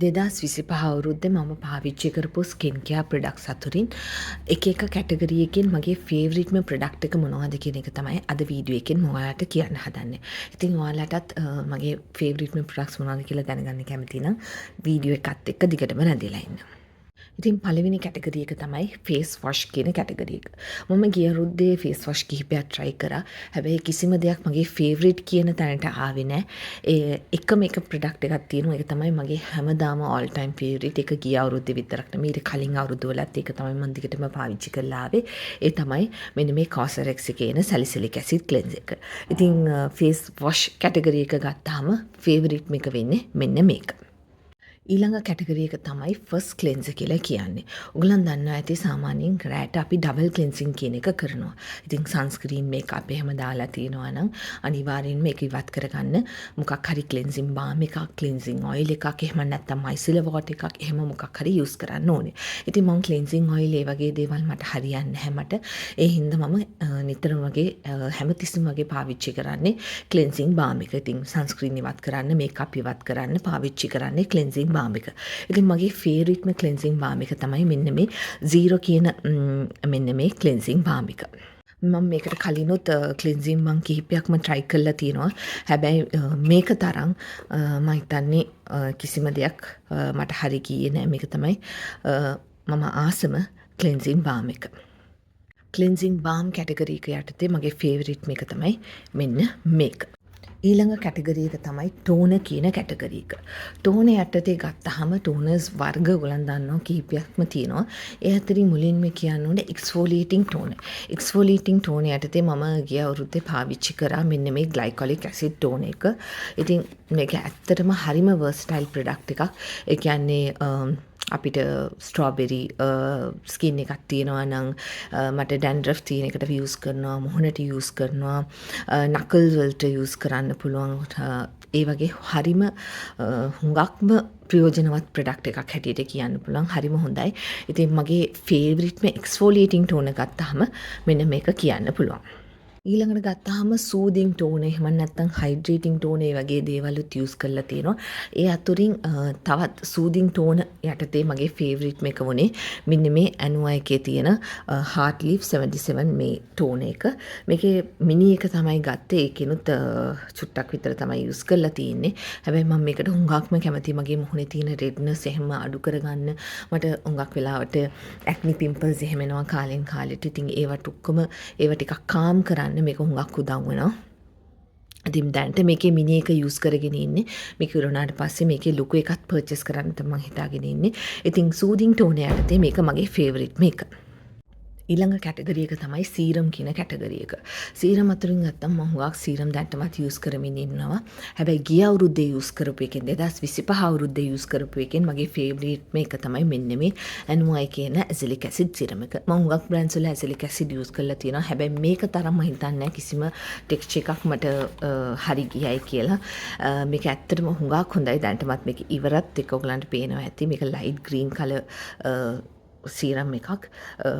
2025 අවුරුද්දේ මම පාවිච්චි කරපු ස්කින් කෙයාර් ප්‍රොඩක්ට්ස් අතුරින් එක කැටගරි එකකින් මගේ ෆේවරිට්ම ප්‍රොඩක්ට් එක මොනවද කියන එක තමයි අද වීඩියෝ එකෙන් මම ඔයාලට කියන්න හදන්නේ. ඉතින් ඔයාලටත් මගේ ෆේවරිට්ම ප්‍රොඩක්ට්ස් මොනවද කියලා දැනගන්න කැමති නම් වීඩියෝ එකත් එක්ක දිගටම රැඳිලා ඉන්න. ඉතින් පළවෙනි කැටගරි එක තමයි ෆේස් වොෂ් කියන කැටගරි එක. මම ගිය අවුරුද්දේ ෆේස් වොෂ් කිහිපයක් try කරා. හැබැයි කිසිම දෙයක් මගේ ෆේවරිට් කියන තැනට ආවේ නැහැ. ඒ එකම එක ප්‍රොඩක්ට් එකක් තියෙනවා. ඒක තමයි මගේ හැමදාම all time favorite. ඒක ගිය අවුරුද්දේ විතරක් නෙමෙයි ඊට කලින් අවුරුද්දවලත් ඒක තමයි මම දිගටම පාවිච්චි කරලා ආවේ. ඒ තමයි මෙන්න මේ Cosrx එකේ එන salicylic acid cleanse එක. ඉතින් ෆේස් වොෂ් කැටගරි එක ගත්තාම ෆේවරිට් එක වෙන්නේ මෙන්න මේක. ඊළඟ කැටගරි එක තමයි ෆස්ට් ක්ලෙන්සර් කියලා කියන්නේ. ඔයගලන් දන්නවා ඇති සාමාන්‍යයෙන් රැට අපි ඩබල් ක්ලෙන්සින් කියන එක කරනවා. ඉතින් සන්ස්ක්‍රීන් මේකප් එහෙම දාලා තියනවා නම් අනිවාර්යෙන්ම ඒක ඉවත් කරගන්න මොකක් හරි ක්ලෙන්සින් බාම් එකක්, ක්ලෙන්සින් ඔයිල් එකක් එහෙම නැත්නම් මයිසෙලර් වෝටර් එකක් එහෙම මොකක් හරි යූස් කරන්න ඕනේ. ඉතින් මම ක්ලෙන්සින් ඔයිල් ඒ වගේ දේවල් මට හරියන්නේ නැහැ මට. ඒ හින්දා මම නිතරම වගේ හැමතිස්සෙම වගේ පාවිච්චි කරන්නේ ක්ලෙන්සින් බාම් එක. ඉතින් සන්ස්ක්‍රීන් ඉවත් කරන්න, මේකප් ඉවත් කරන්න පාවිච්චි කරන්නේ ක්ලෙන්සින් බාම් එක. ඉතින් මගේ ෆේවරිට්ම ක්ලෙන්සින් බාම් එක තමයි මෙන්න මේ Zero කියන මෙන්න මේ ක්ලෙන්සින් බාම් එක. මම මේකට කලිනුත් ක්ලින්සින් මං කිහිපයක්ම try කරලා තියෙනවා. හැබැයි මේක තරම් මම හිතන්නේ කිසිම දෙයක් මට හරි ගියේ නෑ. මේක තමයි මම ආසම ක්ලින්සින් බාම් එක. ක්ලින්සින් බාම් කැටගරි එක යටතේ මගේ ෆේවරිට් මේක තමයි මෙන්න මේක. ඊළඟ කැටගරි එක තමයි ටෝනර් කියන කැටගරි එක. ටෝනර් යටතේ ගත්තාම ටෝනර්ස් වර්ග ඔයගලන් දන්නවා කීපයක්ම තියෙනවා. ඒ අතරින් මුලින්ම කියන්න ඕනේ එක්ස්ෆෝලියේටිං ටෝනර්. එක්ස්ෆෝලියේටිං ටෝනර් යටතේ මම ගිය අවුරුද්දේ පාවිච්චි කරා මෙන්න මේ ග්ලයිකොලික් ඇසිඩ් ටෝනර් එක. ඉතින් මේක ඇත්තටම හරිම versatile ප්‍රොඩක්ට් එකක්. ඒ කියන්නේ අපිට ස්ට්‍රෝබෙරි ස්කින් එකක් තියෙනවා නම් මට ඩැන්ඩ්‍රෆ් තියෙන එකට යූස් කරනවා, මුහුණට යූස් කරනවා, නකල් වලට යූස් කරන්න පුළුවන්. ඒ වගේ හරිම හුඟක්ම ප්‍රයෝජනවත් ප්‍රොඩක්ට් එකක් හැටියට කියන්න පුළුවන්. හරිම හොඳයි. ඉතින් මගේ ෆේවරිට්ම එක්ස්ෆෝලියේටිං ටෝනර් ගත්තාම මෙන්න මේක කියන්න පුළුවන්. ඊළඟට ගත්තාම සූදින් ටෝන එහෙම නැත්නම් හයිඩ්‍රේටිං ටෝන ඒ වගේ දේවලුත් යූස් කරලා තියෙනවා. ඒ අතුරින් තවත් සූදින් ටෝන යටතේ මගේ ෆේවරිට් එක වුණේ මෙන්න මේ ඇනුවා එකේ තියෙන Heart Leaf 77 මේ ටෝන එක. මේකේ මිනි එක තමයි ගත්තේ. ඒකිනුත් චුට්ටක් විතර තමයි යූස් කරලා තියෙන්නේ. හැබැයි මම මේකට හුඟක්ම කැමතියි. මගේ මුහුණේ තියෙන රෙඩ්නස් එහෙම අඩු කරගන්න. මට හුඟක් වෙලාවට ඇක්නි පිම්පල්ස් එහෙම එනවා කාලෙන් කාලෙට. ඉතින් ඒවට ඔක්කොම ඒව ටිකක් කාම් කරන්න මේක හුඟක් උදව් වෙනවා. ඉතින් දැන්ට මේකේ මිනි එක යූස් කරගෙන ඉන්නේ. මේක ඉරුණාට පස්සේ මේකේ ලොකු එකක් පර්චේස් කරන්න තමයි මම හිතාගෙන ඉන්නේ. ඉතින් සූදින් ටෝන යටතේ මේක මගේ ෆේවරිට් මේක. ඊළඟ කැටගරි එක තමයි සීරම් කියන කැටගරි එක. සීරම් අතරින් ගත්තම මම හුඟක් සීරම් දැන්ටමත් යූස් කරමින් ඉන්නවා. හැබැයි ගිය අවුරුද්දේ යූස් කරපු එකෙන් 2025 අවුරුද්දේ යූස් කරපු එකෙන් මගේ ෆේවරිට් මේක තමයි මෙන්න මේ ඇනුවයි කියන ඇසිලික් ඇසිඩ් සීරම් එක. මම හුඟක් බ්‍රෑන්ඩ්ස් වල ඇසිලික් ඇසිඩ් යූස් කරලා තියෙනවා. හැබැයි මේක තරම් මම හිතන්නේ කිසිම ටෙක්ස්චර් එකක් මට හරි ගියයි කියලා. මේක ඇත්තටම හුඟක් හොඳයි. දැන්ටමත් මේක ඉවරත් එක්ක ඔයගලන්ට පේනවා ඇති. මේක ලයිට් ග්‍රීන් කලර් සීරම් එකක්.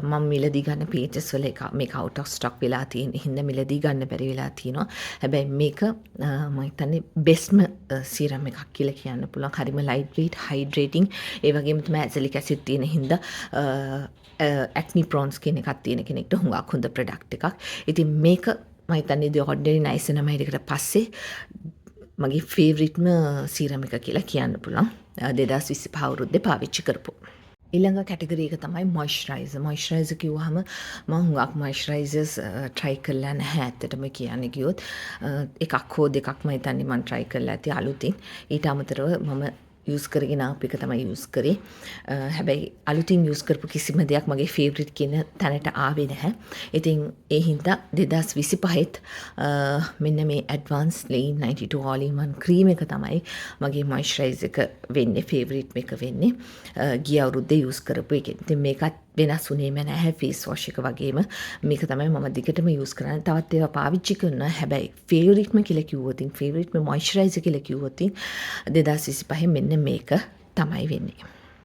මම මිලදී ගන්න පේජස් වල එක මේක අවුට් ඔෆ් ස්ටොක් වෙලා තියෙන හින්දා මිලදී ගන්න බැරි වෙලා තියෙනවා. හැබැයි මේක මම හිතන්නේ බෙස්ට්ම සීරම් එකක් කියලා කියන්න පුළුවන්. හරිම ලයිට් වෙයිට්, හයිඩ්‍රේටිං, ඒ වගේම තමයි ඇසිලික් ඇසිඩ් තියෙන හින්දා ඇක්නි ප්‍රෝන් ස්කින් එකක් තියෙන කෙනෙක්ට හුඟක් හොඳ ප්‍රොඩක්ට් එකක්. ඉතින් මේක මම හිතන්නේ ද ඔඩිනරි නයිස් නම හිරකට පස්සේ මගේ ෆේවරිට්ම සීරම් එක කියලා කියන්න පුළුවන්. 2025 අවුරුද්දේ පාවිච්චි කරපු. ඊළඟ කැටගරි එක තමයි මොයිස්චරයිසර්. මොයිස්චරයිසර් කිව්වහම මම හුඟක් මොයිස්චරයිසර්ස් try කරලා නැහැ ඇත්තටම කියන්න ගියොත්. එකක් හෝ දෙකක් මම හිතන්නේ මම try කරලා ඇති අලුතින්. ඊට අමතරව මම යූස් කරගෙන ආපු එක තමයි යූස් කරේ. හැබැයි අලුතින් යූස් කරපු කිසිම දෙයක් මගේ ෆේවරිට් කියන තැනට ආවේ නැහැ. ඉතින් ඒ හින්දා 2025ත් මෙන්න මේ advance lane 92 all in one cream එක තමයි මගේ මොයිස්චරයිසර් එක වෙන්නේ, ෆේවරිට් එක වෙන්නේ. ගිය අවුරුද්දේ යූස් කරපු එකෙන්. ඉතින් මේකත් වෙනස් වුණේම නැහැ ෆේස් වොෂ් එක වගේම. මේක තමයි මම දිගටම යූස් කරන්නේ. තවත් ඒවා පාවිච්චි කරනවා. හැබැයි ෆේවරිට්ම කියලා කිව්වොත් ෆේවරිට්ම මොයිස්චරයිසර් කියලා කිව්වොත් 2025 මෙන්න මේක තමයි වෙන්නේ.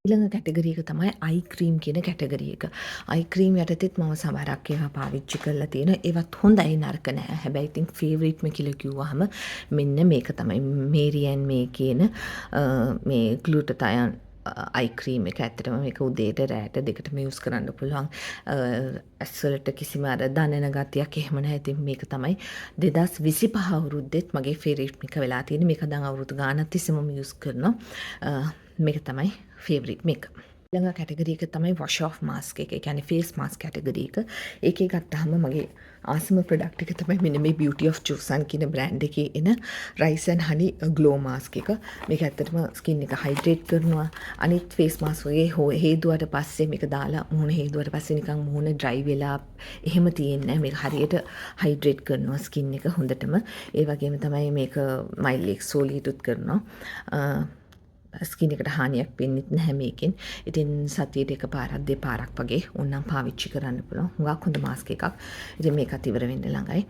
ඊළඟ කැටගරි එක තමයි අයි ක්‍රීම් කියන කැටගරි එක. අයි ක්‍රීම් යටතේත් මම සමහරක් ඒවා පාවිච්චි කරලා තියෙනවා. ඒවත් හොඳයි නරක නෑ. හැබැයි ඉතින් ෆේවරිට්ම කියලා කිව්වහම මෙන්න මේක තමයි මේරියන් මේ කියන මේ ග්ලූටතයන් අයි ක්‍රීම් එක. ඇත්තටම මේක උදේට රෑට දෙකටම යූස් කරන්න පුළුවන්. ඇස්වලට කිසිම අර දනන ගතියක් එහෙම නැහැ. ඉතින් මේක තමයි 2025 අවුරුද්දෙත් මගේ ෆේවරිට් එක වෙලා තියෙන්නේ. මේක දැන් අවුරුදු ගාණක් තිස්සේම යූස් කරනවා. මේක තමයි ෆේවරිට් මේක. ඊළඟ කැටගරි එක තමයි wash off mask එක. ඒ කියන්නේ face mask කැටගරි එක. ඒකේ ගත්තාම මගේ ආසම ප්‍රොඩක්ට් එක තමයි මෙන්න මේ Beauty of Joseon කියන බ්‍රෑන්ඩ් එකේ එන rice and honey glow mask එක. මේක ඇත්තටම ස්කින් එක හයිඩ්‍රේට් කරනවා. අනිත් face mask වගේ හේදුවට පස්සේ මේක දාලා මුහුණ හේදුවට පස්සේ නිකන් මුහුණ dry වෙලා එහෙම තියෙන්නේ නැහැ. මේක හරියට හයිඩ්‍රේට් කරනවා ස්කින් එක හොඳටම. ඒ වගේම තමයි මේක mild exfoliate කරනවා. ස්කින් එකට හානියක් වෙන්නෙත් නැහැ මේකෙන්. ඉතින් සතියට එකපාරක් දෙපාරක් වගේ ඕනනම් පාවිච්චි කරන්න පුළුවන්. හුඟක් හොඳ මාස්ක් එකක්. ඉතින් මේකත් ඉවර වෙන්න ළඟයි.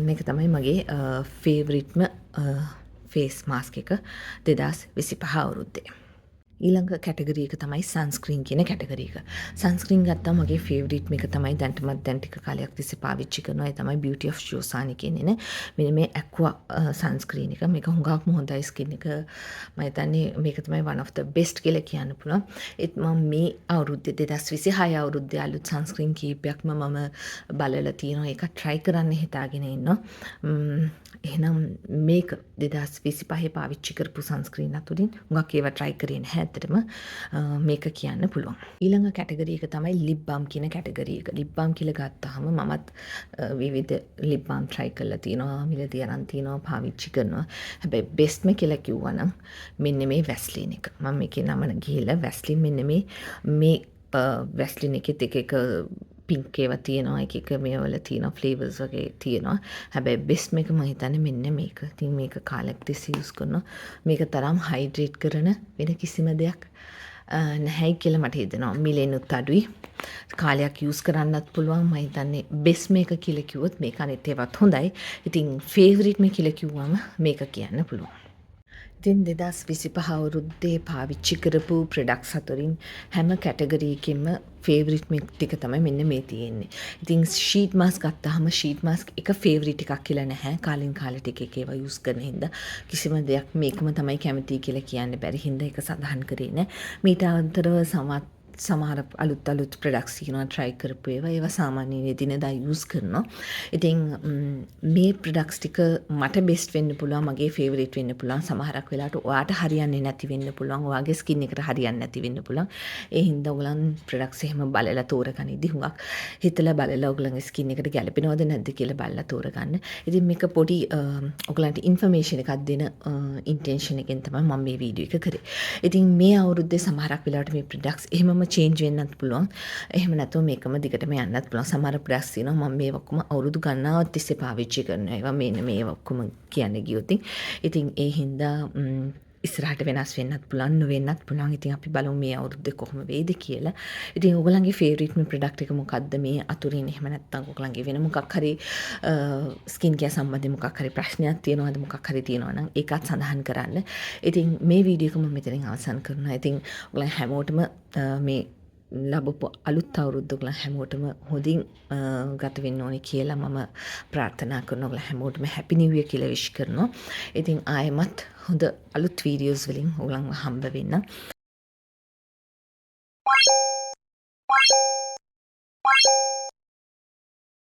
මේක තමයි මගේ ෆේවරිට්ම ෆේස් මාස්ක් එක 2025 අවුරුද්දේ. ඊළඟ කැටගරි එක තමයි සන්ස්ක්‍රීන් කියන කැටගරි එක. සන්ස්ක්‍රීන් ගත්තාම මගේ ෆේවරිට් මේක තමයි දැන්ටමත් දැන් ටික කාලයක් තිස්සේ පාවිච්චි කරනවා. ඒ තමයි Beauty of Joseon එකේ එන මෙන්න මේ aqua සන්ස්ක්‍රීන් එක. මේක හුඟක්ම හොඳයි ස්කින් එක. මම හිතන්නේ මේක තමයි one of the best කියලා කියන්න පුළුවන්. ඒත් මම මේ අවුරුද්දේ 2026 අවුරුද්දේ අලුත් සන්ස්ක්‍රීන් කීපයක්ම මම බලලා තියෙනවා. ඒක try කරන්න හිතාගෙන ඉන්නවා. එහෙනම් මේක 2025 පාවිච්චි කරපු සන්ස්ක්‍රීන් අතුරින් හුඟක් ඒවා try කරේ නැහැ. ඇත්තටම මේක කියන්න පුළුවන්. ඊළඟ කැටගරි එක තමයි lip balm කියන කැටගරි එක. lip balm කියලා ගත්තාම මමත් විවිධ lip balm try කරලා තියෙනවා. මිලදී අරන් තියෙනවා, පාවිච්චි කරනවා. හැබැයි bestම කියලා කිව්වනම් මෙන්න මේ Vaseline එක. මම මේකේ නම ගිහලා Vaseline මෙන්න මේ Vaseline එකෙත් එක පින්ක් ඒවා තියෙනවා, එක මේවල තියෙනවා, ෆ්ලේවර්ස් වගේ තියෙනවා. හැබැයි බෙස්ට් එක මම හිතන්නේ මෙන්න මේක. ඉතින් මේක කාලයක් තිස්සේ යූස් කරනවා. මේක තරම් හයිඩ්‍රේට් කරන වෙන කිසිම දෙයක් නැහැයි කියලා මට හිතෙනවා. මිලෙනුත් අඩුයි. කාලයක් යූස් කරන්නත් පුළුවන්. මම හිතන්නේ බෙස්ට් මේක කියලා කිව්වොත් මේක අනිත් ඒවාත් හොඳයි. ඉතින් ෆේවරිට් මේ කියලා කිව්වම මේක කියන්න පුළුවන්. ඉතින් 2025 අවුරුද්දේ පාවිච්චි කරපු ප්‍රොඩක්ට්ස් අතරින් හැම කැටගරි එකකින්ම ෆේවරිට් ටික තමයි මෙන්න මේ තියෙන්නේ. ඉතින් ෂීට් මාස්ක් ගත්තාම ෂීට් මාස්ක් එක ෆේවරිට් එකක් කියලා නැහැ. කාලෙන් කාලෙට එක ඒවා යූස් කරන හින්දා කිසිම දෙයක් මේකම තමයි කැමති කියලා කියන්න බැරි හින්දා ඒක සඳහන් කරේ නැහැ. මීට අමතරව සමහර අලුත් ප්‍රොඩක්ට්ස් තියෙනවා try කරපු ඒවා සාමාන්‍යයෙන් එදිනෙදා යූස් කරනවා. ඉතින් මේ ප්‍රොඩක්ට්ස් ටික මට බෙස්ට් වෙන්න පුළුවන්, මගේ ෆේවරිට් වෙන්න පුළුවන්. සමහරක් වෙලාවට ඔයාට හරියන්නේ නැති වෙන්න පුළුවන්. ඔයාගේ ස්කින් එකට හරියන්නේ නැති වෙන්න පුළුවන්. ඒ හින්දා ඔයගලන් ප්‍රොඩක්ට්ස් එහෙම බලලා තෝරගනිද්දි හුඟක් හිතලා බලලා ඔයගලන්ගේ ස්කින් එකට ගැලපෙනවද නැද්ද කියලා බලලා තෝරගන්න. ඉතින් මේක පොඩි ඔයගලන්ට ඉන්ෆර්මේෂන් එකක් දෙන ඉන්ටෙන්ෂන් එකෙන් තමයි මම මේ වීඩියෝ එක කරේ. ඉතින් මේ අවුරුද්දේ සමහරක් වෙලාවට මේ ප්‍රොඩක්ට්ස් එහෙමම චේන්ජ් වෙන්නත් පුළුවන්. එහෙම නැතුව මේකම දිගටම යන්නත් පුළුවන්. සමහර ප්‍රොඩක්ට්ස් තියෙනවා මම මේ ඔක්කොම අවුරුදු ගණනාවක් තිස්සේ පාවිච්චි කරනවා. ඒවා මෙන්න මේ ඔක්කොම කියන්න ගියොත් ඉතින් ඒ හින්දා ඉස්සරහට වෙනස් වෙන්නත් පුළුවන්, නොවෙන්නත් පුළුවන්. ඉතින් අපි බලමු මේ අවුරුද්දේ කොහොම වෙයිද කියලා. ඉතින් ඔයගලන්ගේ ෆේවරිට්ම ප්‍රොඩක්ට් එක මොකක්ද මේ අතුරින්? එහෙම නැත්නම් ඔයගලන්ගේ වෙන මොකක් හරි ස්කින් කෙයාර් සම්බන්ධයෙන් මොකක් හරි ප්‍රශ්නයක් තියෙනවද, මොකක් හරි තියෙනවා නම් ඒකත් සඳහන් කරන්න. ඉතින් මේ වීඩියෝ එක මම මෙතනින් අවසන් කරනවා. ඉතින් ඔයගලන් හැමෝටම මේ ලැබපු අලුත් අවුරුද්ද ඔයගලන් හැමෝටම හොඳින් ගත වෙන්න ඕනේ කියලා මම ප්‍රාර්ථනා කරනවා. ඔයගලන් හැමෝටම හැපි නිව් ඉයර් කියලා විශ් කරනවා. ඉතින් ආයෙමත් හොඳ අලුත් වීඩියෝස් වලින් ඔයගලන්ව හම්බ වෙන්න.